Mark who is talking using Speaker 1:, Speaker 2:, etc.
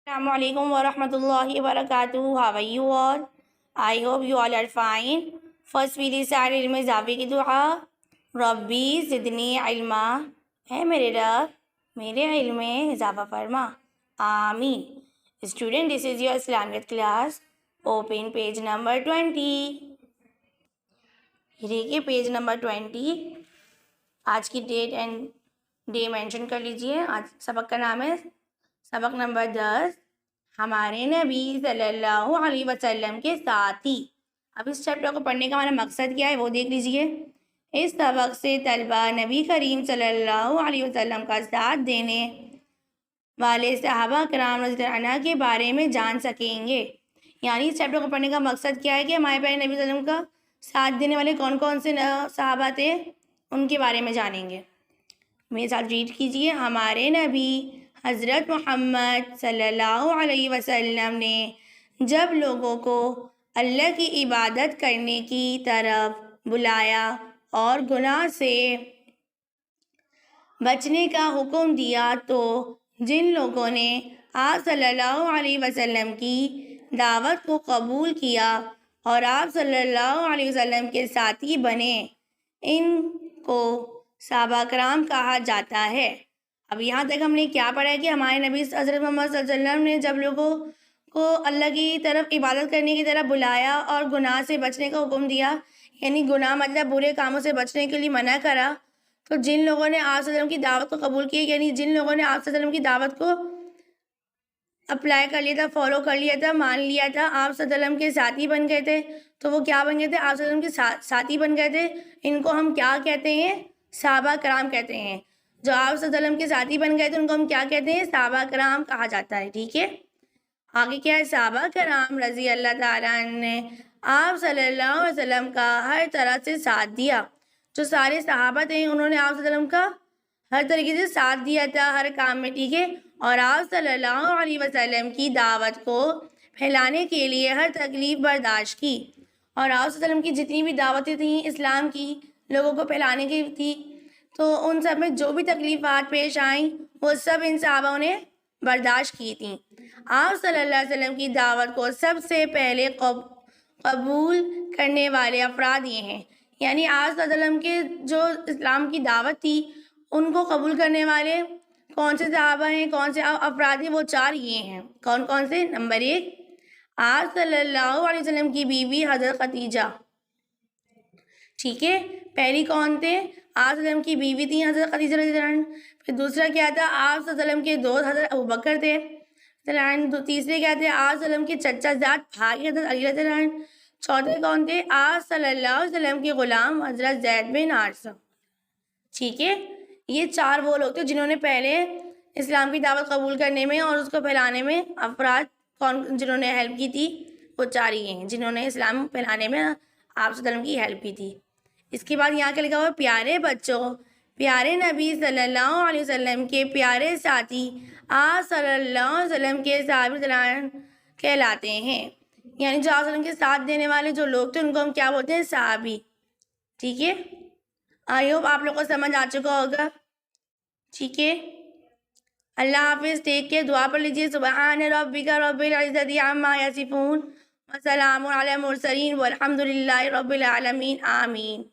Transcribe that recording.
Speaker 1: Assalamu alaikum wa rahmatullahi wa barakatuh. How are you all? I hope you all are fine. First we recite ilm izafi की दुआ. रब्बी ज़िदनी इल्मा, है मेरे रब मेरे इल्म में इजाफा फरमा. आमीन. Student, this is your Islamic class. Open page number 20. ये देखिए पेज नंबर 20. आज की डेट एंड डे मेंशन कर लीजिए. आज सबक का नाम है सबक नंबर 10, हमारे नबी सल्लल्लाहु अलैहि वसल्लम के साथी. अब इस चैप्टर को पढ़ने का हमारा मकसद क्या है वो देख लीजिए. इस सबक से तलबा नबी करीम सल्लल्लाहु अलैहि वसल्लम का साथ देने वाले सहाबा कराम रज़ियल्लाहु अन्हु के बारे में जान सकेंगे. यानी इस चैप्टर को पढ़ने का मकसद क्या है कि हमारे प्यारे नबी सल्लल्लाहु अलैहि वसल्लम का साथ देने वाले कौन कौन से सहाबा थे उनके बारे में जानेंगे. मेरे साथ रीड कीजिए. हमारे नबी हज़रत मोहम्मद सल्लल्लाहु अलैहि वसल्लम ने जब लोगों को अल्लाह की इबादत करने की तरफ बुलाया और गुनाह से बचने का हुक्म दिया तो जिन लोगों ने आप सल्लल्लाहु अलैहि वसल्लम की दावत को कबूल किया और आप सल्लल्लाहु अलैहि वसल्लम के साथी बने, इनको सहाबा कराम कहा जाता है. अब यहाँ तक हमने क्या पढ़ा है कि हमारे नबी हज़रत मोहम्मद सल्लल्लाहु अलैहि वसल्लम ने जब लोगों को अल्लाह की तरफ इबादत करने की तरफ बुलाया और गुनाह से बचने का हुक्म दिया, यानी गुनाह मतलब बुरे कामों से बचने के लिए मना करा, तो जिन लोगों ने आप सल्लल्लाहु अलैहि वसल्लम की दावत को कबूल किया, यानी जिन लोगों ने आप सल्लल्लाहु अलैहि वसल्लम की दावत को अप्लाई कर लिया था, फॉलो कर लिया था, मान लिया था, आप सल्लल्लाहु अलैहि वसल्लम के साथी बन गए थे, तो वो क्या बन गए थे? आप सल्लल्लाहु अलैहि वसल्लम के साथी बन गए थे. इनको हम क्या कहते हैं? सहाबा कराम कहते हैं. जो आप सल्लल्लाहु अलैहि वसल्लम के साथी बन गए थे उनको हम क्या कहते हैं? सहाबा कराम कहा जाता है. ठीक है, आगे क्या है? सहाबा कराम रज़ी अल्लाह ताला अन्हु ने आप सल्लल्लाहु अलैहि वसल्लम का हर तरह से साथ दिया. जो सारे सहाबा थे उन्होंने आप सल्लल्लाहु अलैहि वसल्लम का हर तरीके से साथ दिया था हर काम में. ठीक है, और आप सल्लल्लाहु अलैहि वसल्लम की दावत को फैलाने के लिए हर तकलीफ़ बर्दाश्त की. और आप सल्लल्लाहु अलैहि वसल्लम की जितनी भी दावतें थी इस्लाम की लोगों को फैलाने की थी, तो उन सब में जो भी तकलीफ़ात पेश आईं वो सब इन सहाबाओं ने बर्दाश्त की थी. आप सल्लल्लाहु अलैहि वसल्लम की दावत को सबसे पहले कबूल करने वाले अफराद ये हैं. यानी आप सल्लल्लाहु अलैहि वसल्लम के जो इस्लाम की दावत थी उनको कबूल करने वाले कौन से सहाबा हैं, कौन से अफराद हैं? वो चार ये हैं. कौन कौन से? नंबर 1, आप सल्लल्लाहु अलैहि वसल्लम की बीवी हज़रत खदीजा. ठीक है, पहली कौन थे? आप सल्लल्लाहु अलैहि वसल्लम की बीवी थी हज़रत खदीजा रज़ियल्लाहु अन्हा. फिर दूसरा क्या था? आप सल्लल्लाहु अलैहि वसल्लम के दोस्त हज़रत अबू बकर थे. तीसरे क्या थे? आप सल्लल्लाहु अलैहि वसल्लम के चचा जात भाई हज़रत अली रज़ियल्लाहु अन्हु. चौथे कौन थे? आप सल्लल्लाहु अलैहि वसल्लम के ग़ुलाम हज़रत ज़ैद बिन हारिसा. ठीक है, ये चार वो लोग थे जिन्होंने पहले इस्लाम की दावत कबूल करने में और उसको फैलाने में अफराद कौन जिन्होंने हेल्प की थी, वो चार ही हैं जिन्होंने इस्लाम फैलाने में आप सल्लल्लाहु अलैहि वसल्लम की हेल्प की थी. इसके बाद यहाँ क्या लिखा हुआ? प्यारे बच्चों, प्यारे नबी सल्लल्लाहु अलैहि वसल्लम के प्यारे साथी आप सल्लल्लाहु अलैहि वसल्लम के सहाबा कहलाते हैं. यानी जो आप वसल्लम के साथ देने वाले जो लोग थे उनको हम क्या बोलते हैं? सहाबी. ठीक है, आई होप आप लोग को समझ आ चुका होगा. ठीक है, अल्लाह हाफिज़. Take care. दुआ पढ़ लीजिए. सुब्हान रब्बिका रब्बिल इज़्ज़ति अम्मा यसिफून व सलामुन अलल मुरसलीन वल्हम्दुलिल्लाहि रब्बिल आलमीन. आमीन.